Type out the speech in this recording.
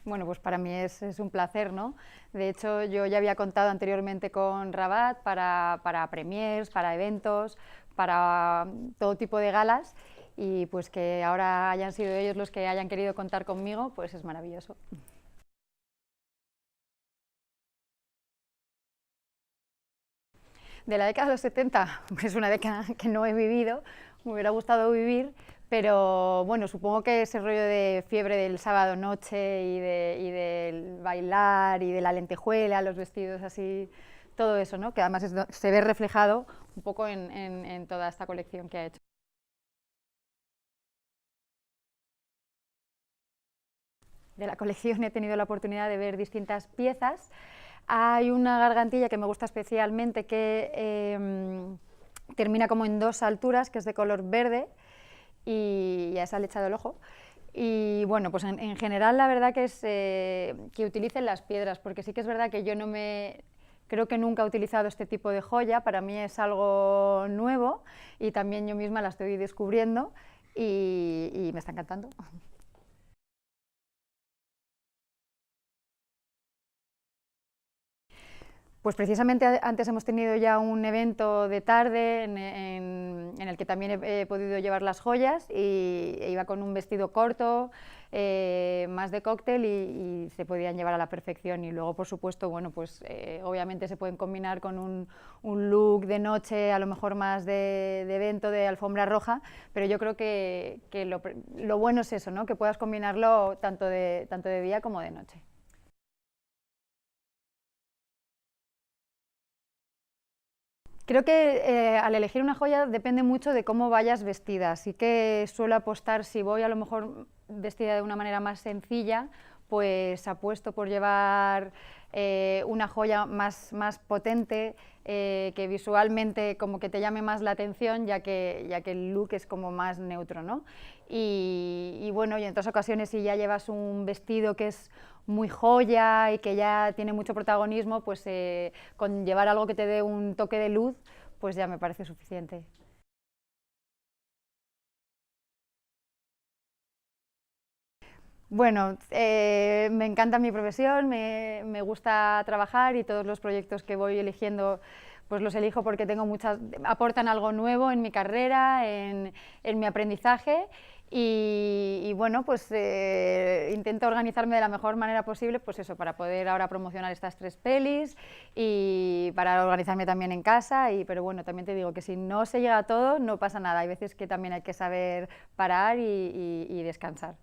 Bueno, pues para mí es un placer, ¿no? De hecho, yo ya había contado anteriormente con Rabat para premiers, para eventos, para todo tipo de galas, y pues que ahora hayan sido ellos los que hayan querido contar conmigo, pues es maravilloso. De la década de los 70, es una década que no he vivido, me hubiera gustado vivir, pero bueno, supongo que ese rollo de fiebre del sábado noche y del bailar y de la lentejuela, los vestidos así, todo eso, ¿no? Que además se ve reflejado un poco en toda esta colección que ha hecho. De la colección he tenido la oportunidad de ver distintas piezas. Hay una gargantilla que me gusta especialmente que termina como en dos alturas, que es de color verde, y a esa le he echado el ojo. Y bueno, pues en general la verdad que es que utilicen las piedras, porque sí que es verdad que yo no me... Creo que nunca he utilizado este tipo de joya, para mí es algo nuevo y también yo misma la estoy descubriendo y me está encantando. Pues precisamente antes hemos tenido ya un evento de tarde en el que también he podido llevar las joyas y iba con un vestido corto, más de cóctel y se podían llevar a la perfección. Y luego, por supuesto, bueno, pues obviamente se pueden combinar con un look de noche, a lo mejor más de evento, de alfombra roja, pero yo creo que lo bueno es eso, ¿no? Que puedas combinarlo tanto de día como de noche. Creo que al elegir una joya depende mucho de cómo vayas vestida, así que suelo apostar, si voy a lo mejor vestida de una manera más sencilla, pues apuesto por llevar una joya más potente, que visualmente como que te llame más la atención, ya que el look es como más neutro, ¿no? Y bueno, y en otras ocasiones si ya llevas un vestido que es muy joya y que ya tiene mucho protagonismo, pues con llevar algo que te dé un toque de luz, pues ya me parece suficiente. Bueno, me encanta mi profesión, me gusta trabajar y todos los proyectos que voy eligiendo pues los elijo porque tengo aportan algo nuevo en mi carrera, en mi aprendizaje y bueno, pues intento organizarme de la mejor manera posible, pues eso, para poder ahora promocionar estas tres pelis y para organizarme también en casa, pero bueno, también te digo que si no se llega a todo, no pasa nada, hay veces que también hay que saber parar y descansar.